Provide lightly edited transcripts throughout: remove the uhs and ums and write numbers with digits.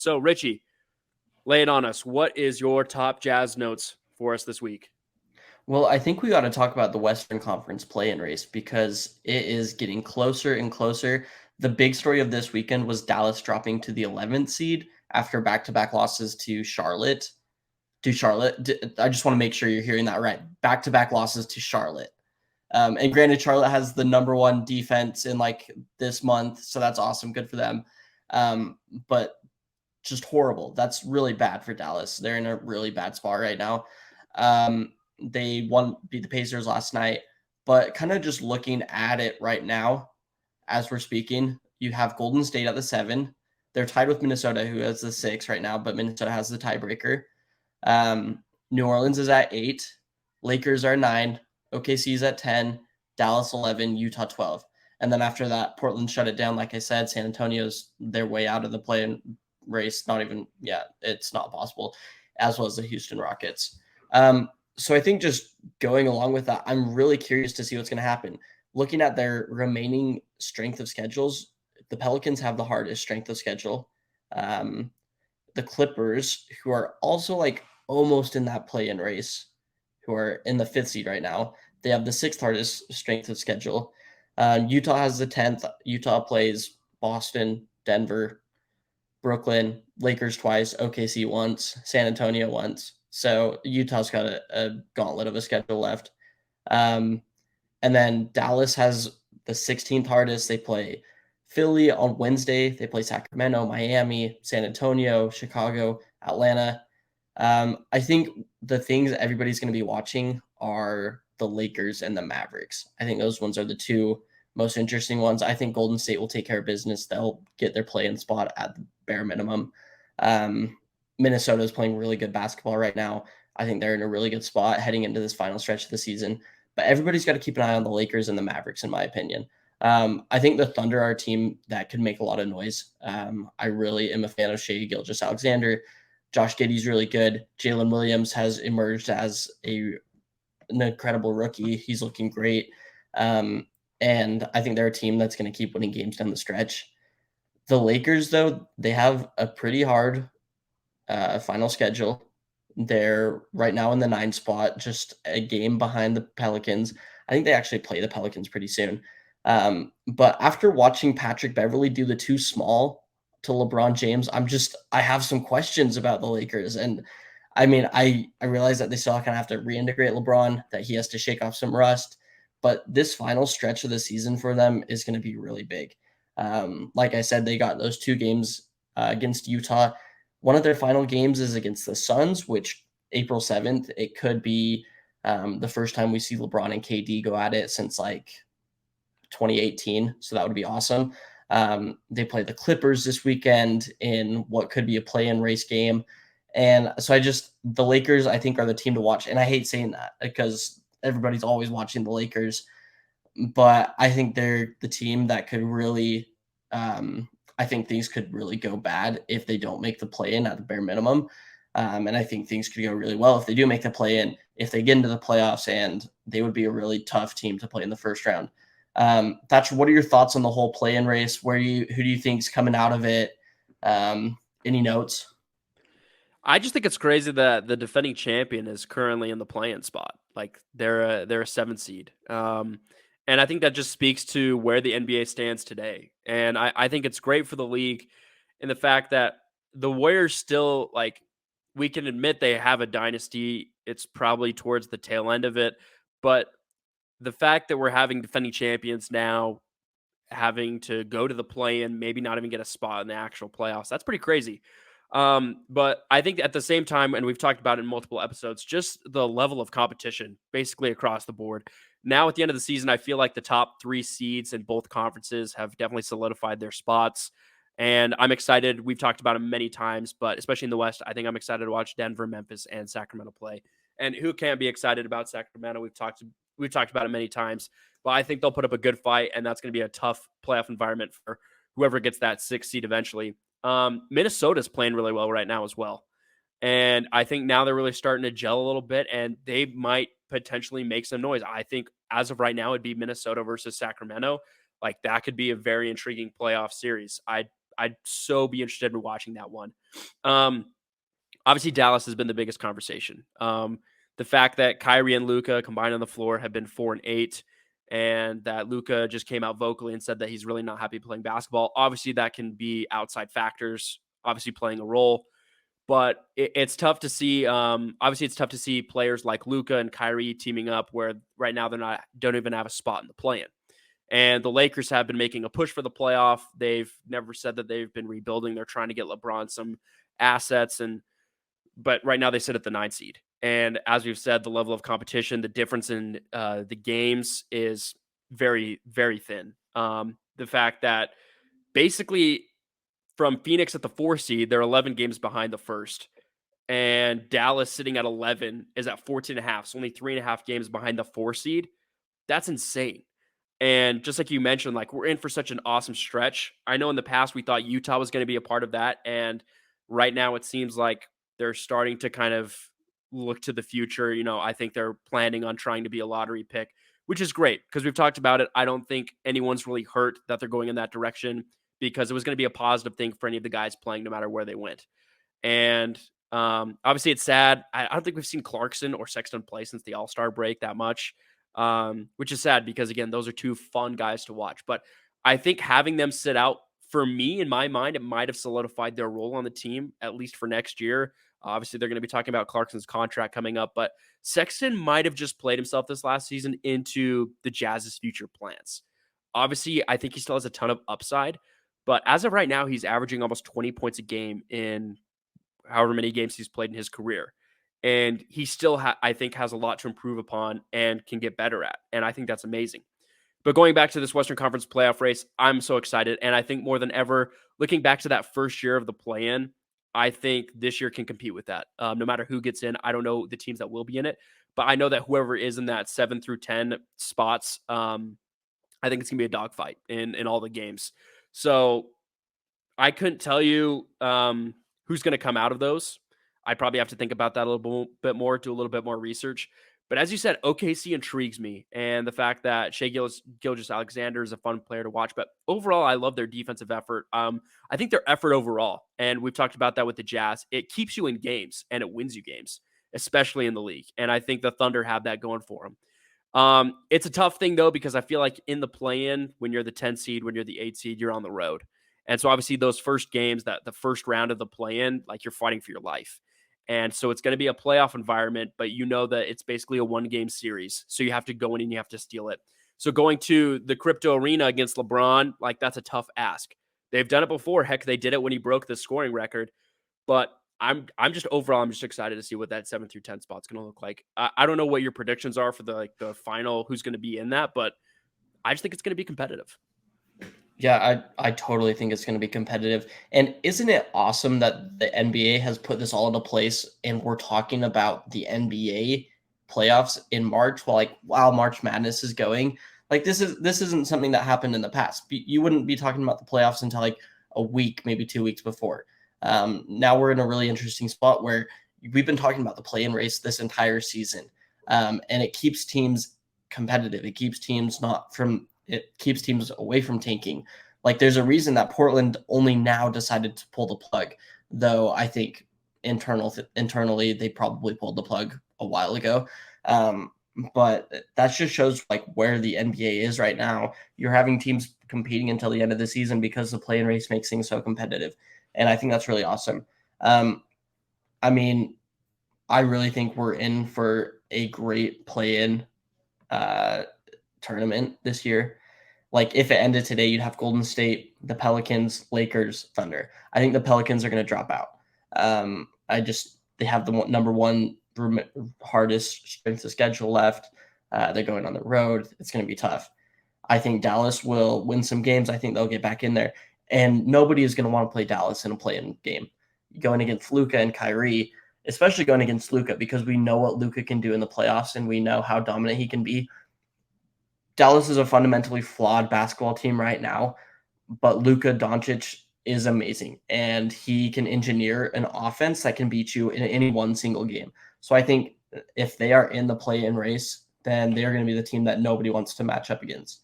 So, Richie, lay it on us. What is your top Jazz notes for us this week? Well, I think we got to talk about the Western Conference play-in race because it is getting closer and closer. The big story of this weekend was Dallas dropping to the 11th seed after back-to-back losses to Charlotte. I just want to make sure you're hearing that right. Back-to-back losses to Charlotte. And granted, Charlotte has the number one defense in this month, so that's awesome. Good for them. But just horrible. That's really bad for Dallas. They're in a really bad spot right now. They beat the Pacers last night, but kind of just looking at it right now as we're speaking, you have Golden State at the 7. They're tied with Minnesota, who has the 6 right now, but Minnesota has the tiebreaker. New Orleans is at 8. Lakers are 9. OKC is at 10. Dallas 11. Utah 12. And then after that, Portland shut it down. Like I said, San Antonio's their way out of the play-in race. It's not possible, as well as the Houston Rockets. So I think just going along with that, I'm really curious to see what's going to happen. Looking at their remaining strength of schedules, the Pelicans have the hardest strength of schedule. The Clippers, who are also almost in that play-in race, who are in the 5th seed right now, they have the 6th hardest strength of schedule. Utah has the 10th. Utah plays Boston, Denver, Brooklyn, Lakers twice, OKC once, San Antonio once. So Utah's got a gauntlet of a schedule left. And then Dallas has the 16th hardest. They play Philly on Wednesday. They play Sacramento, Miami, San Antonio, Chicago, Atlanta. I think the things that everybody's going to be watching are the Lakers and the Mavericks. I think those ones are the two most interesting ones. I think Golden State will take care of business. They'll get their play-in spot at the bare minimum. Minnesota is playing really good basketball right now. I think they're in a really good spot heading into this final stretch of the season. But everybody's got to keep an eye on the Lakers and the Mavericks, in my opinion. I think the Thunder are a team that could make a lot of noise. I really am a fan of Shea Gilgeous-Alexander. Josh Giddey's really good. Jalen Williams has emerged as an incredible rookie. He's looking great. And I think they're a team that's going to keep winning games down the stretch. The Lakers, though, they have a pretty hard final schedule. They're right now in the 9 spot, just a game behind the Pelicans. I think they actually play the Pelicans pretty soon. But after watching Patrick Beverley do the too small to LeBron James, I have some questions about the Lakers. And I mean, I realize that they still kind of have to reintegrate LeBron, that he has to shake off some rust. But this final stretch of the season for them is going to be really big. Like I said, they got those 2 games against Utah. One of their final games is against the Suns, which April 7th, it could be the first time we see LeBron and KD go at it since 2018. So that would be awesome. They play the Clippers this weekend in what could be a play-in race game. And so the Lakers, I think, are the team to watch. And I hate saying that because everybody's always watching the Lakers. But I think they're the team that could really I think things could really go bad if they don't make the play-in at the bare minimum. And I think things could go really well if they do make the play-in, if they get into the playoffs, and they would be a really tough team to play in the first round. Thatcher, what are your thoughts on the whole play-in race? Who do you think is coming out of it? Any notes? I just think it's crazy that the defending champion is currently in the play-in spot. Like they're a 7 seed. And I think that just speaks to where the NBA stands today. And I think it's great for the league in the fact that the Warriors still, we can admit they have a dynasty. It's probably towards the tail end of it. But the fact that we're having defending champions now having to go to the play-in, maybe not even get a spot in the actual playoffs, that's pretty crazy. But I think at the same time, and we've talked about it in multiple episodes, just the level of competition basically across the board. Now at the end of the season, I feel like the top 3 seeds in both conferences have definitely solidified their spots. And I'm excited. We've talked about them many times, but especially in the West, I think I'm excited to watch Denver, Memphis, and Sacramento play. And who can't be excited about Sacramento? We've talked about it many times, but I think they'll put up a good fight, and that's going to be a tough playoff environment for whoever gets that 6th seed eventually. Minnesota's playing really well right now as well. And I think now they're really starting to gel a little bit, and they might potentially make some noise. I think as of right now, it'd be Minnesota versus Sacramento. Like that could be a very intriguing playoff series. I'd I'd so be interested in watching that one. Um, Obviously, Dallas has been the biggest conversation. The fact that Kyrie and Luka combined on the floor have been 4-8, and that Luka just came out vocally and said that he's really not happy playing basketball. Obviously, that can be outside factors, obviously playing a role, but it's tough to see. Obviously, it's tough to see players like Luka and Kyrie teaming up where right now they're not don't even have a spot in the play-in. And the Lakers have been making a push for the playoff. They've never said that they've been rebuilding. They're trying to get LeBron some assets, and but right now they sit at the 9 seed. And as we've said, the level of competition, the difference in the games is very, very thin. The fact that basically from Phoenix at the 4 seed, they're 11 games behind the first. And Dallas sitting at 11 is at 14 and a half. So only 3.5 games behind the 4 seed. That's insane. And just like you mentioned, like we're in for such an awesome stretch. I know in the past we thought Utah was going to be a part of that. And right now it seems like they're starting to kind of look to the future. I think they're planning on trying to be a lottery pick, which is great because we've talked about it. I don't think anyone's really hurt that they're going in that direction because it was going to be a positive thing for any of the guys playing no matter where they went. And obviously, it's sad. I don't think we've seen Clarkson or Sexton play since the All Star break that much, which is sad because, again, those are two fun guys to watch. But I think having them sit out, for me, in my mind, it might have solidified their role on the team, at least for next year. Obviously, they're going to be talking about Clarkson's contract coming up, but Sexton might have just played himself this last season into the Jazz's future plans. Obviously, I think he still has a ton of upside, but as of right now, he's averaging almost 20 points a game in however many games he's played in his career. And he still, I think, has a lot to improve upon and can get better at. And I think that's amazing. But going back to this Western Conference playoff race, I'm so excited. And I think more than ever, looking back to that first year of the play in, I think this year can compete with that. No matter who gets in, I don't know the teams that will be in it, but I know that whoever is in that 7 through 10 spots, I think it's going to be a dogfight in all the games. So I couldn't tell you who's going to come out of those. I'd probably have to think about that a little bit more, do a little bit more research. But as you said, OKC intrigues me, and the fact that Shea Gilgeous-Alexander is a fun player to watch. But overall, I love their defensive effort. I think their effort overall, and we've talked about that with the Jazz, it keeps you in games and it wins you games, especially in the league. And I think the Thunder have that going for them. It's a tough thing though because I feel like in the play-in, when you're the 10 seed, when you're the 8 seed, you're on the road. And so obviously those first games, that the first round of the play-in, like you're fighting for your life. And so it's going to be a playoff environment, but you know that it's basically a one-game series. So you have to go in and you have to steal it. So going to the crypto arena against LeBron, like that's a tough ask. They've done it before. Heck, they did it when he broke the scoring record. But I'm just overall, I'm just excited to see what that 7 through 10 spot's going to look like. I don't know what your predictions are for the final, who's going to be in that, but I just think it's going to be competitive. Yeah, I totally think it's going to be competitive. And isn't it awesome that the NBA has put this all into place and we're talking about the NBA playoffs in March while March Madness is going? Like this isn't something that happened in the past. You wouldn't be talking about the playoffs until like a week, maybe 2 weeks before. Now we're in a really interesting spot where we've been talking about the play-in race this entire season. And it keeps teams competitive. It keeps teams away from tanking. Like there's a reason that Portland only now decided to pull the plug, though I think internally they probably pulled the plug a while ago. But that just shows like where the NBA is right now. You're having teams competing until the end of the season because the play-in race makes things so competitive, and I think that's really awesome. I mean, I really think we're in for a great play-in tournament this year. Like if it ended today, you'd have Golden State, the Pelicans, Lakers, Thunder. I think the Pelicans are going to drop out. They have the number one hardest strength of schedule left. They're going on the road. It's going to be tough. I think Dallas will win some games. I think they'll get back in there. And nobody is going to want to play Dallas in a play-in game. Going against Luka and Kyrie, especially going against Luka, because we know what Luka can do in the playoffs and we know how dominant he can be. Dallas is a fundamentally flawed basketball team right now, but Luka Doncic is amazing, and he can engineer an offense that can beat you in any one single game. So I think if they are in the play-in race, then they are going to be the team that nobody wants to match up against.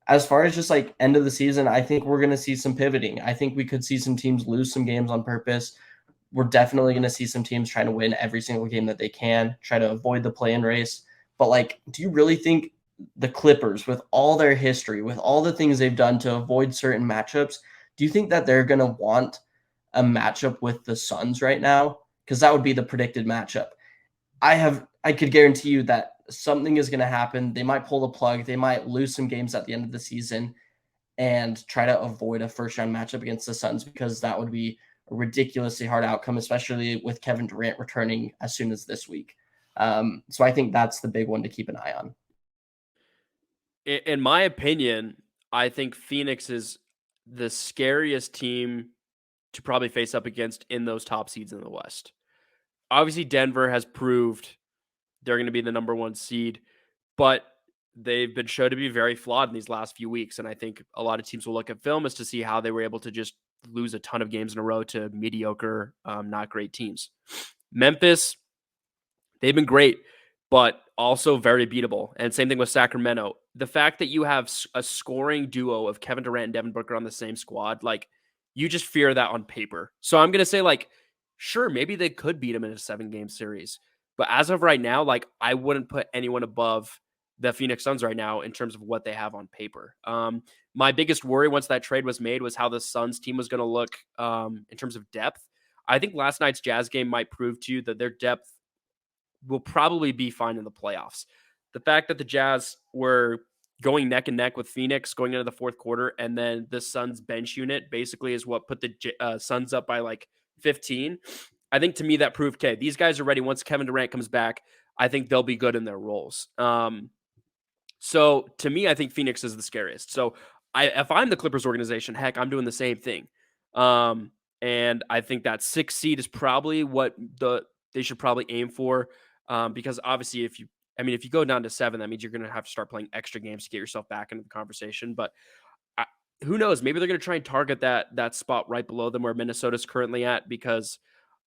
as far as just like end of the season, I think we're going to see some pivoting. I think we could see some teams lose some games on purpose. We're definitely going to see some teams trying to win every single game that they can, try to avoid the play-in race. But like, do you really think the Clippers, with all their history, with all the things they've done to avoid certain matchups, do you think that they're going to want a matchup with the Suns right now? Because that would be the predicted matchup. I could guarantee you that something is going to happen. They might pull the plug. They might lose some games at the end of the season and try to avoid a first round matchup against the Suns because that would be a ridiculously hard outcome, especially with Kevin Durant returning as soon as this week. So I think that's the big one to keep an eye on. In my opinion, I think Phoenix is the scariest team to probably face up against in those top seeds in the West. Obviously, Denver has proved they're going to be the number one seed, but they've been shown to be very flawed in these last few weeks. And I think a lot of teams will look at film as to see how they were able to just lose a ton of games in a row to mediocre, not great teams. Memphis, they've been great, but also very beatable. And same thing with Sacramento. The fact that you have a scoring duo of Kevin Durant and Devin Booker on the same squad, like you just fear that on paper. So I'm gonna say, like, sure, maybe they could beat them in a 7-game series, but as of right now, like I wouldn't put anyone above the Phoenix Suns right now in terms of what they have on paper. My biggest worry once that trade was made was how the Suns team was going to look in terms of depth. I think last night's Jazz game might prove to you that their depth will probably be fine in the playoffs. The fact that the Jazz were going neck and neck with Phoenix going into the fourth quarter, and then the Suns bench unit basically is what put the Suns up by like 15. I think to me that proved, okay, these guys are ready. Once Kevin Durant comes back, I think they'll be good in their roles. So to me, I think Phoenix is the scariest. So if I'm the Clippers organization, heck, I'm doing the same thing. And I think that 6th seed is probably what they should probably aim for. Because obviously, if you go down to 7, that means you're going to have to start playing extra games to get yourself back into the conversation. But I, who knows? Maybe they're going to try and target that spot right below them where Minnesota's currently at, because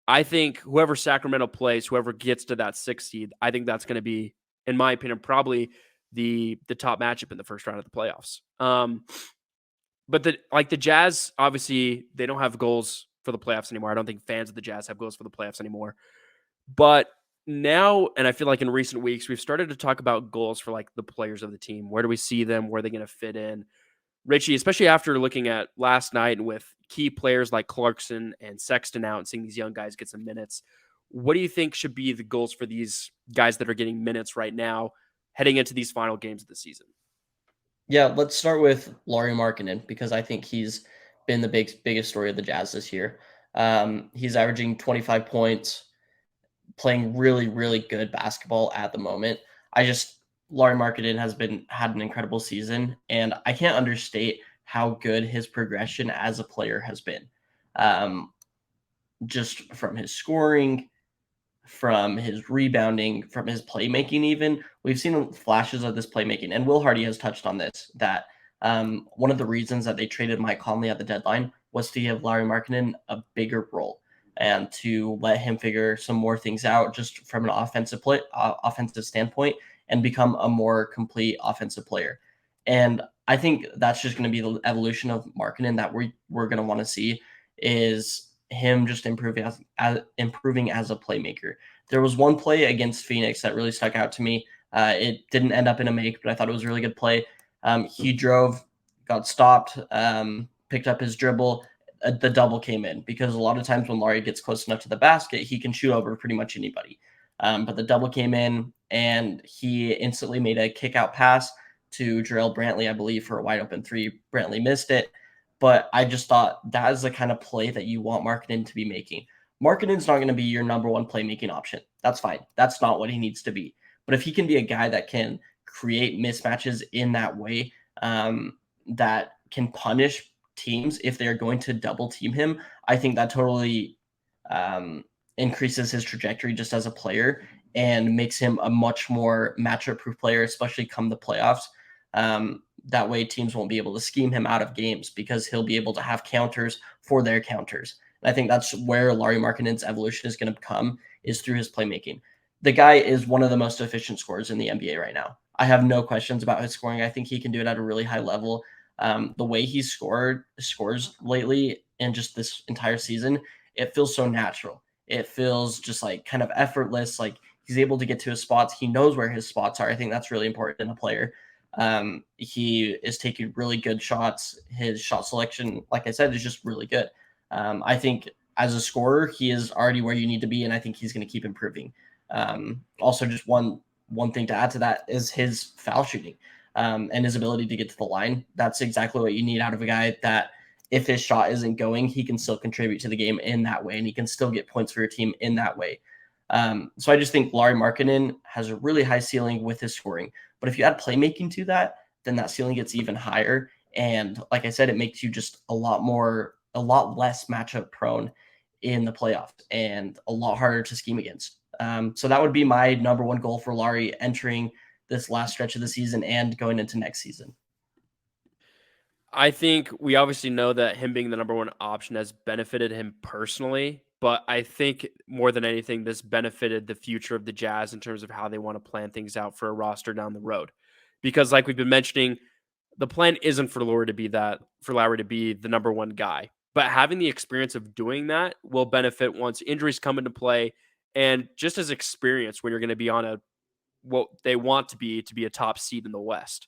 I think whoever Sacramento plays, whoever gets to that 6th seed, I think that's going to be, in my opinion, probably the top matchup in the first round of the playoffs. But the Jazz, obviously, they don't have goals for the playoffs anymore. I don't think fans of the Jazz have goals for the playoffs anymore. But now, and I feel like in recent weeks, we've started to talk about goals for like the players of the team. Where do we see them? Where are they going to fit in? Richie, especially after looking at last night and with key players like Clarkson and Sexton out and seeing these young guys get some minutes, what do you think should be the goals for these guys that are getting minutes right now heading into these final games of the season? Yeah, let's start with Lauri Markkanen because I think he's been the biggest story of the Jazz this year. He's averaging 25 points, playing really, really good basketball at the moment. I just Lauri Markkanen had an incredible season, and I can't understate how good his progression as a player has been. Um, just from his scoring, from his rebounding, from his playmaking, even. We've seen flashes of this playmaking, and Will Hardy has touched on this that one of the reasons that they traded Mike Conley at the deadline was to give Larry Markkinen a bigger role and to let him figure some more things out just from an offensive standpoint and become a more complete offensive player. And I think that's just going to be the evolution of Markkinen that we're going to want to see is him just improving as a playmaker. There was one play against Phoenix that really stuck out to me. It didn't end up in a make, but I thought it was a really good play. He drove, got stopped, picked up his dribble. The double came in because a lot of times when Laurie gets close enough to the basket, he can shoot over pretty much anybody. But the double came in, and he instantly made a kick out pass to Jarrell Brantley, I believe, for a wide open three. Brantley missed it. But I just thought that is the kind of play that you want Markkanen to be making. Markkanen's not going to be your number one playmaking option. That's fine. That's not what he needs to be. But if he can be a guy that can create mismatches in that way, that can punish teams if they're going to double team him, I think that totally increases his trajectory just as a player and makes him a much more matchup proof player, especially come the playoffs. That way, teams won't be able to scheme him out of games because he'll be able to have counters for their counters. And I think that's where Larry Markkanen's evolution is going to come is through his playmaking. The guy is one of the most efficient scorers in the NBA right now. I have no questions about his scoring. I think he can do it at a really high level. The way he scores lately and just this entire season, it feels so natural. It feels just like kind of effortless. Like he's able to get to his spots. He knows where his spots are. I think that's really important in a player. He is taking really good shots. His shot selection, like I said, is just really good. I think as a scorer, he is already where you need to be, and I think he's going to keep improving. Also, just one thing to add to that is his foul shooting and his ability to get to the line. That's exactly what you need out of a guy that if his shot isn't going, he can still contribute to the game in that way, and he can still get points for your team in that way. So I just think Larry Markkinen has a really high ceiling with his scoring. But if you add playmaking to that, then that ceiling gets even higher. And like I said, it makes you just a lot less matchup prone in the playoffs and a lot harder to scheme against. So that would be my number one goal for Laurie entering this last stretch of the season and going into next season. I think we obviously know that him being the number one option has benefited him personally, but I think more than anything, this benefited the future of the Jazz in terms of how they want to plan things out for a roster down the road. Because, like we've been mentioning, the plan isn't for Lowry to be the number one guy. But having the experience of doing that will benefit once injuries come into play, and just as experience when you're going to be on a what they want to be a top seed in the West.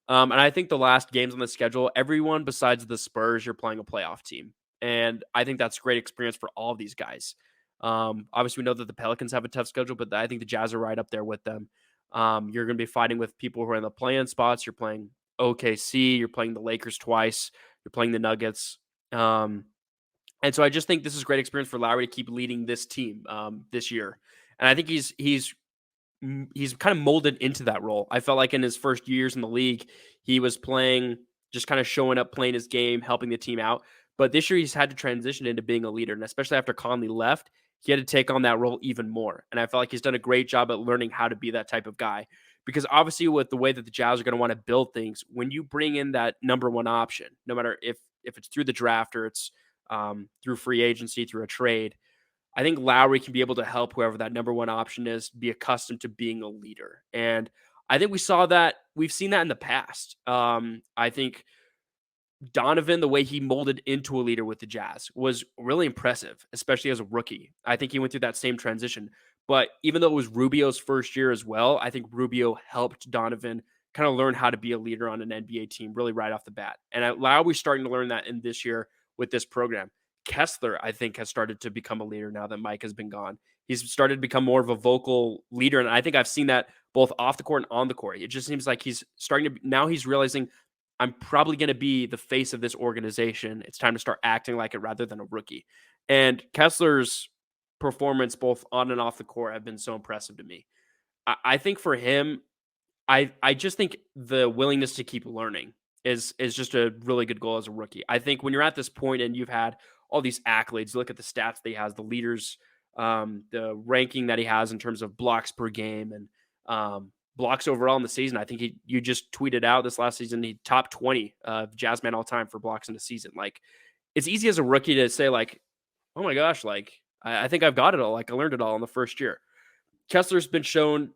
And I think the last games on the schedule, everyone besides the Spurs, you're playing a playoff team. And I think that's great experience for all of these guys. Obviously, we know that the Pelicans have a tough schedule, but I think the Jazz are right up there with them. You're going to be fighting with people who are in the play-in spots. You're playing OKC. You're playing the Lakers twice. You're playing the Nuggets. And so I just think this is great experience for Lowry to keep leading this team this year. And I think he's kind of molded into that role. I felt like in his first years in the league, he was playing, just kind of showing up, playing his game, helping the team out. But this year, he's had to transition into being a leader. And especially after Conley left, he had to take on that role even more. And I felt like he's done a great job at learning how to be that type of guy. Because obviously, with the way that the Jazz are going to want to build things, when you bring in that number one option, no matter if it's through the draft or it's through free agency, through a trade, I think Lowry can be able to help whoever that number one option is be accustomed to being a leader. And I think we've seen that in the past. I think Donovan, the way he molded into a leader with the Jazz was really impressive, especially as a rookie. I think he went through that same transition. But even though it was Rubio's first year as well, I think Rubio helped Donovan kind of learn how to be a leader on an NBA team really right off the bat. And Lowry's starting to learn that in this year with this program. Kessler, I think, has started to become a leader now that Mike has been gone. He's started to become more of a vocal leader. And I think I've seen that both off the court and on the court. It just seems like he's starting to, now he's realizing I'm probably going to be the face of this organization. It's time to start acting like it rather than a rookie. And Kessler's performance, both on and off the court, have been so impressive to me. I think for him, I just think the willingness to keep learning is just a really good goal as a rookie. I think when you're at this point and you've had all these accolades, look at the stats that he has, the leaders, the ranking that he has in terms of blocks per game and blocks overall in the season. I think you just tweeted out this last season he top 20 Jazz man all time for blocks in the season. Like it's easy as a rookie to say like, oh my gosh, like I think I've got it all. Like I learned it all in the first year. Kessler's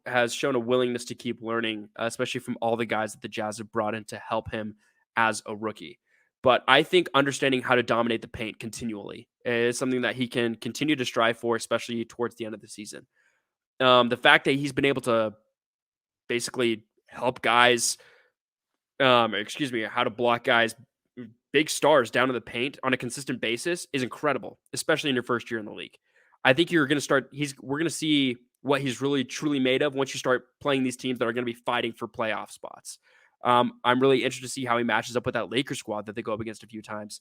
has shown a willingness to keep learning, especially from all the guys that the Jazz have brought in to help him as a rookie. But I think understanding how to dominate the paint continually is something that he can continue to strive for, especially towards the end of the season. The fact that he's been able to basically help guys, how to block guys, big stars down in the paint on a consistent basis is incredible, especially in your first year in the league. I think you're going to start. We're going to see what he's really truly made of once you start playing these teams that are going to be fighting for playoff spots. I'm really interested to see how he matches up with that Lakers squad that they go up against a few times.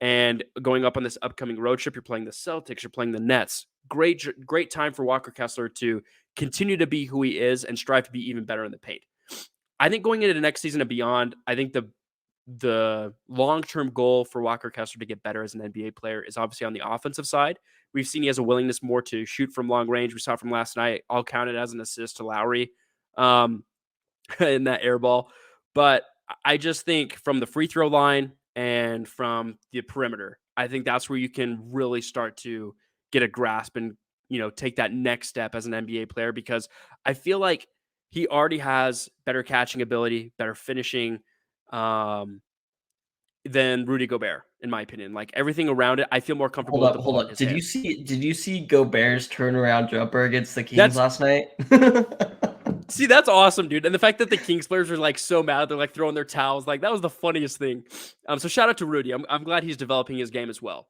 And going up on this upcoming road trip, you're playing the Celtics, you're playing the Nets. Great time for Walker Kessler to continue to be who he is and strive to be even better in the paint. I think going into the next season and beyond, I think the long-term goal for Walker Kessler to get better as an NBA player is obviously on the offensive side. We've seen he has a willingness more to shoot from long range. We saw from last night. I'll count it as an assist to Lowry um, in that air ball. But I just think from the free throw line and from the perimeter, I think that's where you can really start to get a grasp and take that next step as an NBA player because I feel like he already has better catching ability, better finishing, um, than Rudy Gobert, in my opinion. Like everything around it, I feel more comfortable Hold with up, the hold ball in up. his hands. Did you see Gobert's turnaround jumper against the Kings That's last night? See, that's awesome, dude. And the fact that the Kings players are like so mad, they're like throwing their towels, like that was the funniest thing. So shout out to Rudy. I'm glad he's developing his game as well.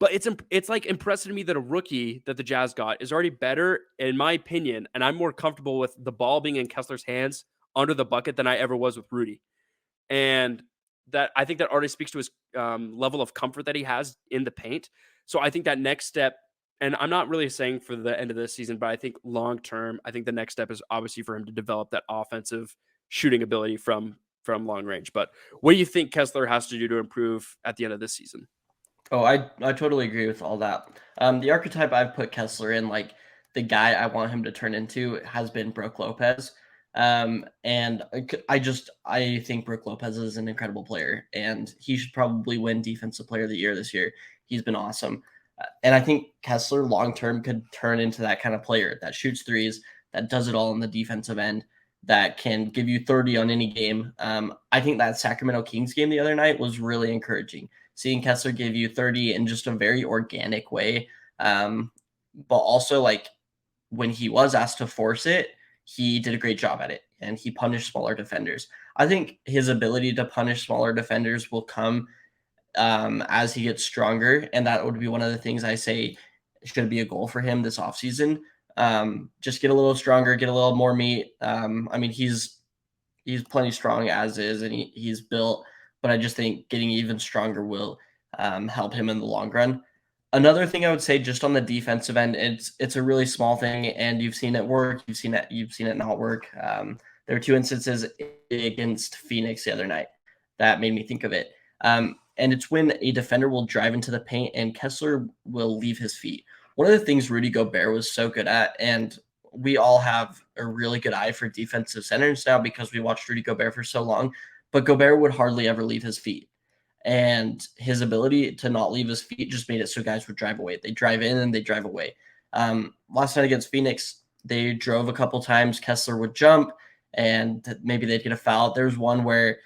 But it's like impressive to me that a rookie that the Jazz got is already better, in my opinion, and I'm more comfortable with the ball being in Kessler's hands under the bucket than I ever was with Rudy. And that I think that already speaks to his level of comfort that he has in the paint. So I think that next step, and I'm not really saying for the end of this season, but I think long term, I think the next step is obviously for him to develop that offensive shooting ability from long range. But what do you think Kessler has to do to improve at the end of this season? Oh, I totally agree with all that. The archetype I've put Kessler in, like the guy I want him to turn into, has been Brooke Lopez. And I think Brooke Lopez is an incredible player, and he should probably win Defensive Player of the Year this year. He's been awesome, and I think Kessler long term could turn into that kind of player that shoots threes, that does it all on the defensive end, that can give you 30 on any game. I think that Sacramento Kings game the other night was really encouraging, seeing Kessler give you 30 in just a very organic way. But also, like, when he was asked to force it, he did a great job at it and he punished smaller defenders. I think his ability to punish smaller defenders will come as he gets stronger. And that would be one of the things I say should be a goal for him this offseason. Just get a little stronger, get a little more meat. I mean, he's plenty strong as is, and he's built. But I just think getting even stronger will help him in the long run. Another thing I would say, just on the defensive end, it's a really small thing, and you've seen it work. You've seen it not work. There were two instances against Phoenix the other night that made me think of it. And it's when a defender will drive into the paint and Kessler will leave his feet. One of the things Rudy Gobert was so good at, and we all have a really good eye for defensive centers now because we watched Rudy Gobert for so long, but Gobert would hardly ever leave his feet. And his ability to not leave his feet just made it so guys would drive away. They drive in and they drive away. Last night against Phoenix, they drove a couple times. Kessler would jump and maybe they'd get a foul. There's one where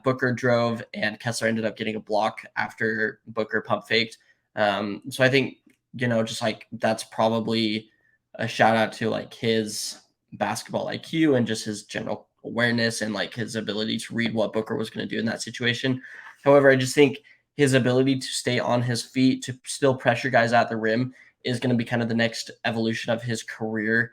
Booker drove and Kessler ended up getting a block after Booker pump faked. So I think, just like that's probably a shout out to like his basketball IQ and just his general awareness and like his ability to read what Booker was going to do in that situation. However, I just think his ability to stay on his feet, to still pressure guys at the rim, is going to be kind of the next evolution of his career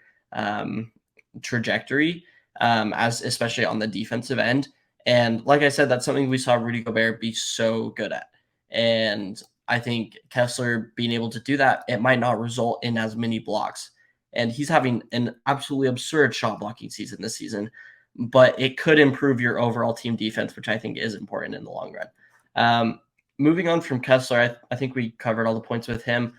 trajectory, as especially on the defensive end. And like I said, that's something we saw Rudy Gobert be so good at. And I think Kessler being able to do that, it might not result in as many blocks. And he's having an absolutely absurd shot blocking season this season, but it could improve your overall team defense, which I think is important in the long run. Moving on from Kessler, I think we covered all the points with him.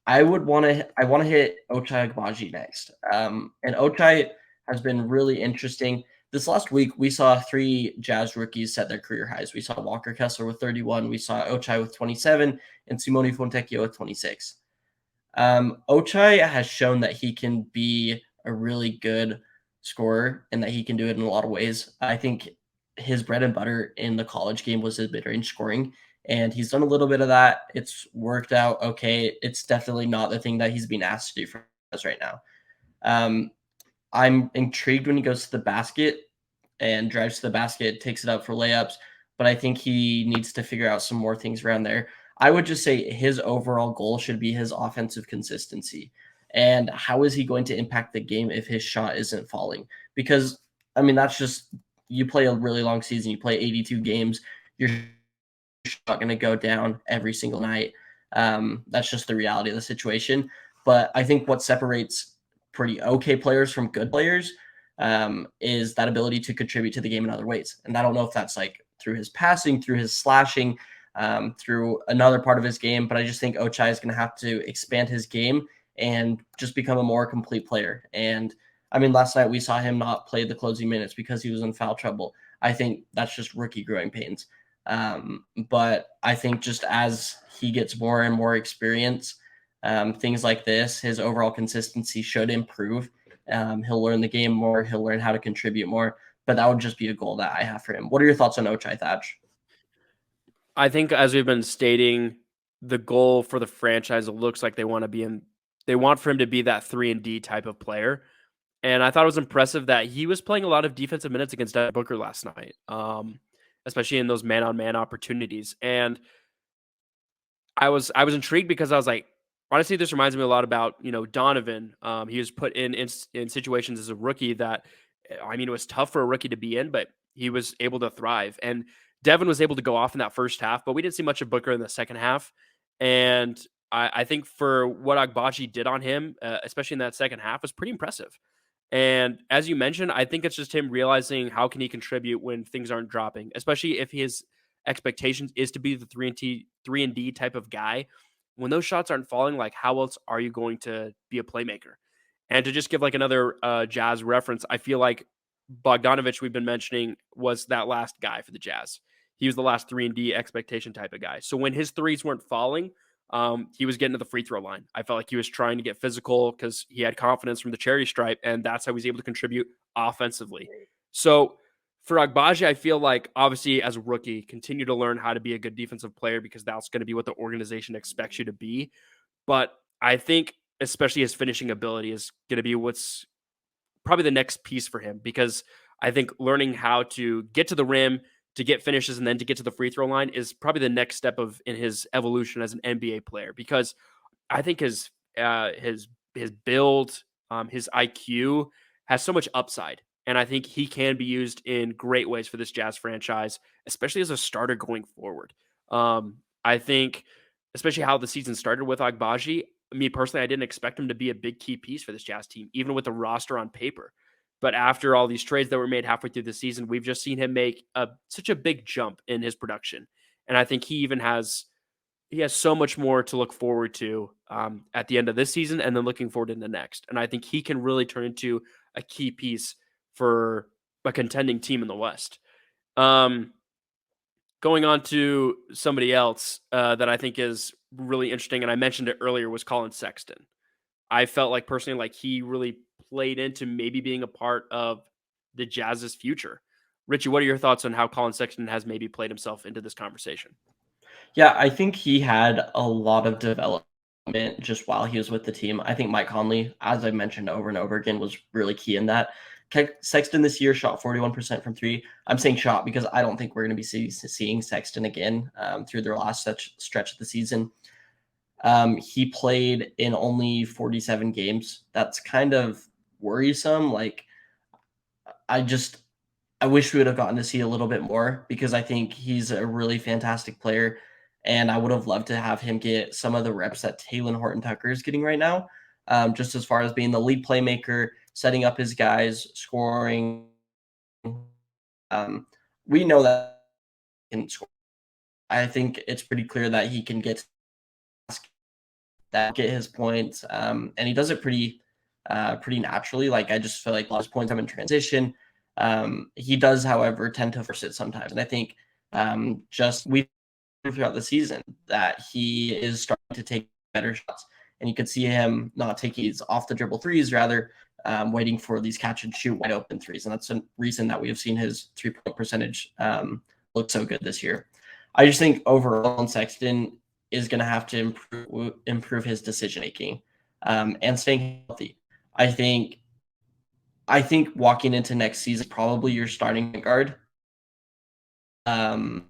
I want to hit Ochai Agbaji next. And Ochai has been really interesting. This last week, we saw three Jazz rookies set their career highs. We saw Walker Kessler with 31, we saw Ochai with 27, and Simone Fontecchio with 26. Ochai has shown that he can be a really good scorer and that he can do it in a lot of ways. I think his bread and butter in the college game was his mid-range scoring, and he's done a little bit of that. It's worked out okay. It's definitely not the thing that he's being asked to do for us right now. I'm intrigued when he goes to the basket and drives to the basket, takes it up for layups, but I think he needs to figure out some more things around there. I would just say his overall goal should be his offensive consistency. And how is he going to impact the game if his shot isn't falling? Because, I mean, that's just, you play a really long season, you play 82 games, your shot going to go down every single night. That's just the reality of the situation. But I think what separates pretty okay players from good players is that ability to contribute to the game in other ways. And I don't know if that's like through his passing, through his slashing, through another part of his game. But I just think Ochai is going to have to expand his game and just become a more complete player. And I mean, last night we saw him not play the closing minutes because he was in foul trouble. I think that's just rookie growing pains. But I think just as he gets more and more experience, things like this, his overall consistency should improve. He'll learn the game more. He'll learn how to contribute more. But that would just be a goal that I have for him. What are your thoughts on Ochai Thatch? I think as we've been stating, the goal for the franchise, it looks like they want for him to be that 3 and D type of player. And I thought it was impressive that he was playing a lot of defensive minutes against Devin Booker last night, especially in those man-on-man opportunities. And I was intrigued because I was like, honestly, this reminds me a lot about Donovan. He was put in situations as a rookie that I mean it was tough for a rookie to be in, but he was able to thrive. And Devin was able to go off in that first half, but we didn't see much of Booker in the second half. And I think for what Agbaji did on him, especially in that second half, was pretty impressive. And as you mentioned, I think it's just him realizing how can he contribute when things aren't dropping, especially if his expectations is to be the 3 and D type of guy. When those shots aren't falling, like how else are you going to be a playmaker? And to just give like another Jazz reference, I feel like Bogdanovich we've been mentioning was that last guy for the Jazz. He was the last 3 and D expectation type of guy. So when his threes weren't falling, he was getting to the free throw line. I felt like he was trying to get physical because he had confidence from the charity stripe, and that's how he was able to contribute offensively. So for Agbaji, I feel like obviously as a rookie, continue to learn how to be a good defensive player because that's going to be what the organization expects you to be. But I think especially his finishing ability is going to be what's probably the next piece for him because I think learning how to get to the rim, to get finishes, and then to get to the free throw line is probably the next step of in his evolution as an NBA player. Because I think his build, his IQ has so much upside, and I think he can be used in great ways for this Jazz franchise, especially as a starter going forward. I think, especially how the season started with Agbaji. Me personally, I didn't expect him to be a big key piece for this Jazz team, even with the roster on paper. But after all these trades that were made halfway through the season, we've just seen him make such a big jump in his production, and I think he has so much more to look forward to at the end of this season and then looking forward in the next. And I think he can really turn into a key piece for a contending team in the West. Um, Going on to somebody else that I think is really interesting, and I mentioned it earlier, was Colin Sexton. I felt like personally, like he really played into maybe being a part of the Jazz's future. Richie, what are your thoughts on how Colin Sexton has maybe played himself into this conversation? Yeah, I think he had a lot of development just while he was with the team. I think Mike Conley, as I mentioned over and over again, was really key in that. Sexton this year shot 41% from three. I'm saying shot because I don't think we're going to be seeing Sexton again through their last stretch of the season. He played in only 47 games. That's kind of worrisome. Like, I just I wish we would have gotten to see a little bit more because I think he's a really fantastic player, and I would have loved to have him get some of the reps that Taylor Horton Tucker is getting right now. Just as far as being the lead playmaker, setting up his guys, scoring. Um, we know that he can score. I think it's pretty clear that he can get his points, and he does it pretty naturally. Like I just feel like a lot of his points come in transition. He does, however, tend to force it sometimes, and I think just we throughout the season that he is starting to take better shots, and you could see him not taking these off the dribble threes, rather waiting for these catch and shoot wide open threes, and that's a reason that we have seen his 3 point percentage look so good this year. I just think overall, Sexton is going to have to improve his decision making and staying healthy. I think walking into next season, probably your starting guard. Um,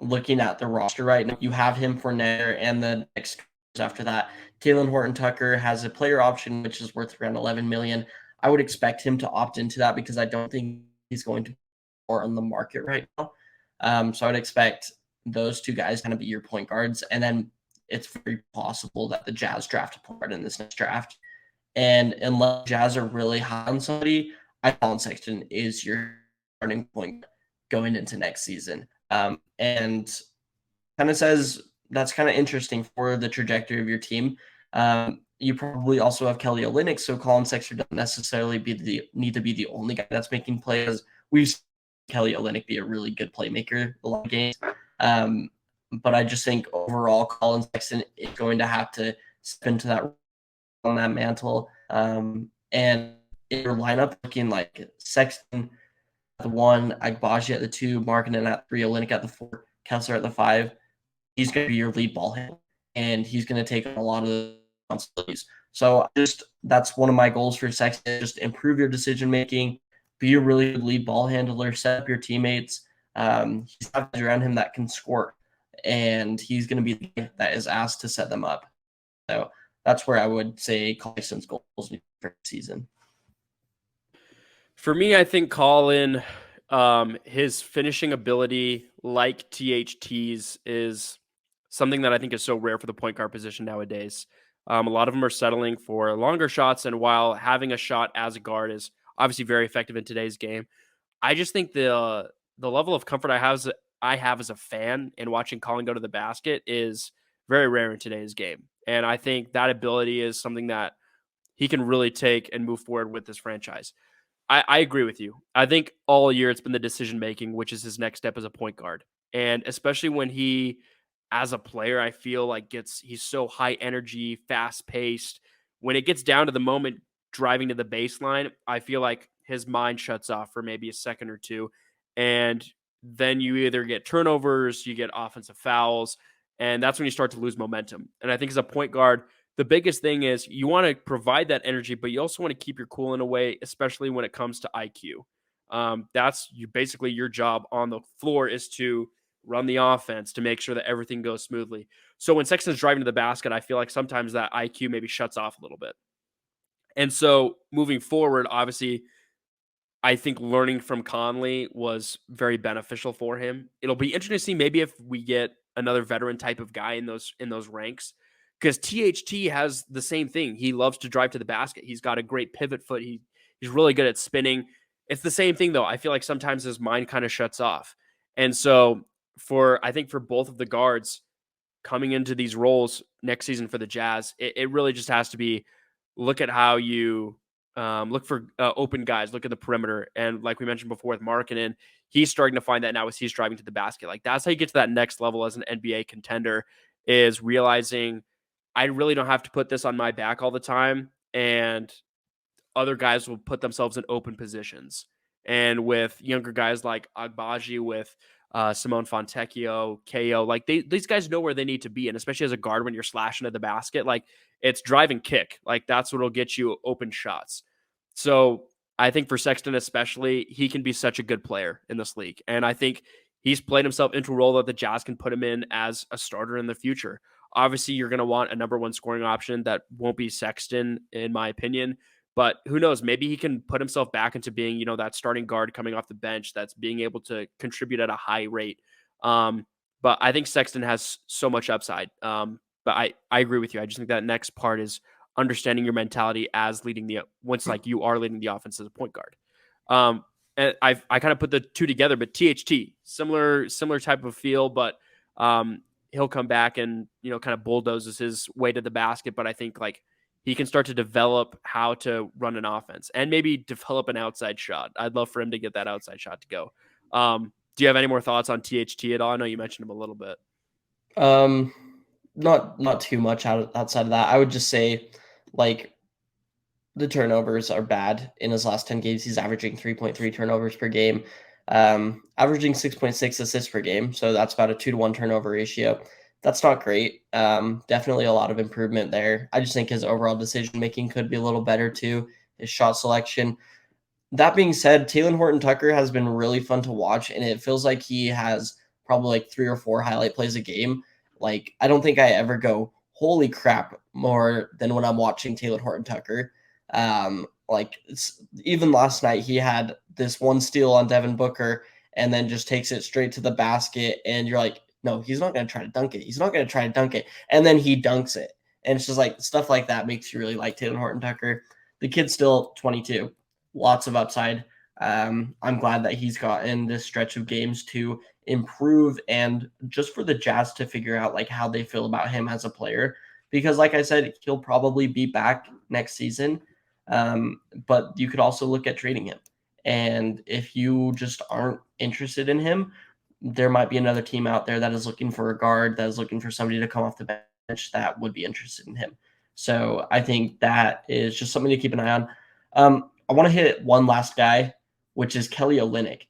Looking at the roster right now, you have him for Nair and the next after that. Taylor Horton Tucker has a player option which is worth around 11 million. I would expect him to opt into that because I don't think he's going to be more on the market right now. So I would expect those two guys kind of be your point guards, and then it's very possible that the Jazz draft a point guard in this next draft. And unless Jazz are really high on somebody, I Colin Sexton is your starting point going into next season. And kind of says that's kind of interesting for the trajectory of your team. You probably also have Kelly Olynyk, so Colin Sexton doesn't necessarily need to be the only guy that's making plays. We've seen Kelly Olynyk be a really good playmaker a lot of games. But I just think overall, Colin Sexton is going to have to step into that on that mantle. And in your lineup looking like Sexton at the 1, Agbaji at the 2, Markkanen at 3, Olynyk at the 4, Kessler at the 5, he's going to be your lead ball handler, and he's going to take on a lot of the responsibilities. So just that's one of my goals for Sexton: just improve your decision making, be a really good lead ball handler, set up your teammates. He's got guys around him that can score, and he's going to be the guy that is asked to set them up. So that's where I would say Collison's goals for the season. For me, I think Colin, his finishing ability, like THT's, is something that I think is so rare for the point guard position nowadays. A lot of them are settling for longer shots, and while having a shot as a guard is obviously very effective in today's game, I just think the level of comfort I have as a fan in watching Colin go to the basket is very rare in today's game, and I think that ability is something that he can really take and move forward with this franchise. I agree with you. I think all year it's been the decision making, which is his next step as a point guard. And especially when he, as a player, I feel like he's so high energy, fast paced. When it gets down to the moment driving to the baseline, I feel like his mind shuts off for maybe a second or two. And then you either get turnovers, you get offensive fouls, and that's when you start to lose momentum. And I think as a point guard, the biggest thing is you want to provide that energy, but you also want to keep your cool in a way, especially when it comes to IQ. That's basically your job on the floor is to run the offense to make sure that everything goes smoothly. So when Sexton's driving to the basket, I feel like sometimes that IQ maybe shuts off a little bit. And so moving forward, obviously, I think learning from Conley was very beneficial for him. It'll be interesting to see maybe if we get another veteran type of guy in those ranks, because THT has the same thing. He loves to drive to the basket. He's got a great pivot foot. He's really good at spinning. It's the same thing though. I feel like sometimes his mind kind of shuts off, and so I think for both of the guards coming into these roles next season for the Jazz, it really just has to be look at how you look for open guys, look at the perimeter. And like we mentioned before with Markkanen, he's starting to find that now as he's driving to the basket. Like that's how you get to that next level as an NBA contender is realizing I really don't have to put this on my back all the time. And other guys will put themselves in open positions. And with younger guys like Agbaji, with Simone Fontecchio, KO, like these guys know where they need to be. And especially as a guard, when you're slashing at the basket, like it's drive and kick. Like that's what'll get you open shots. So I think for Sexton, especially, he can be such a good player in this league. And I think he's played himself into a role that the Jazz can put him in as a starter in the future. Obviously, you're going to want a number one scoring option that won't be Sexton, in my opinion. But who knows? Maybe he can put himself back into being, that starting guard coming off the bench that's being able to contribute at a high rate. But I think Sexton has so much upside. But I agree with you. I just think that next part is understanding your mentality as once like you are leading the offense as a point guard. And I kind of put the two together, but THT similar type of feel, but he'll come back and kind of bulldozes his way to the basket. But I think like he can start to develop how to run an offense and maybe develop an outside shot. I'd love for him to get that outside shot to go. Do you have any more thoughts on THT at all? I know you mentioned him a little bit. Um, not too much outside of that. I would just say, like, the turnovers are bad. In his last 10 games, he's averaging 3.3 turnovers per game, averaging 6.6 assists per game. So that's about a 2-to-1 turnover ratio. That's not great. Definitely a lot of improvement there. I just think his overall decision making could be a little better too. His shot selection. That being said, Talen Horton-Tucker has been really fun to watch, and it feels like he has probably like 3 or 4 highlight plays a game. Like, I don't think I ever go, holy crap, more than when I'm watching Talen Horton-Tucker. Like, even last night, he had this one steal on Devin Booker and then just takes it straight to the basket, and you're like, no, he's not going to try to dunk it. He's not going to try to dunk it. And then he dunks it. And it's just like stuff like that makes you really like Talen Horton-Tucker. The kid's still 22, lots of upside. I'm glad that he's gotten this stretch of games to improve and just for the Jazz to figure out like how they feel about him as a player. Because like I said, he'll probably be back next season. But you could also look at trading him. And if you just aren't interested in him, there might be another team out there that is looking for a guard, that is looking for somebody to come off the bench that would be interested in him. So I think that is just something to keep an eye on. I want to hit one last guy, which is Kelly Olynyk.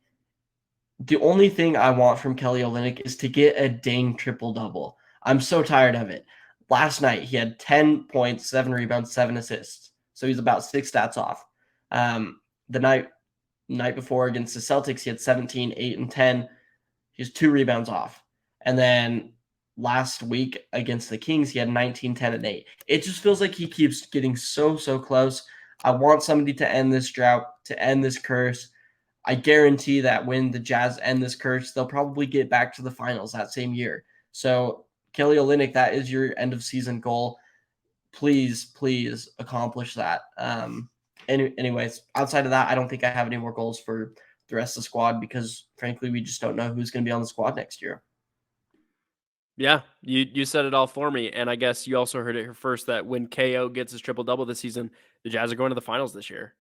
The only thing I want from Kelly Olynyk is to get a dang triple double. I'm so tired of it. Last night he had 10 points, 7 rebounds, 7 assists. So he's about 6 stats off. The night before against the Celtics, he had 17, 8, and 10. He's 2 rebounds off. And then last week against the Kings, he had 19, 10, and 8. It just feels like he keeps getting so close. I want somebody to end this drought, to end this curse. I guarantee that when the Jazz end this curse, they'll probably get back to the finals that same year. So, Kelly Olynyk, that is your end of season goal. Please accomplish that. Anyways, outside of that, I don't think I have any more goals for the rest of the squad because, frankly, we just don't know who's going to be on the squad next year. Yeah, you said it all for me, and I guess you also heard it here first that when KO gets his triple double this season, the Jazz are going to the finals this year.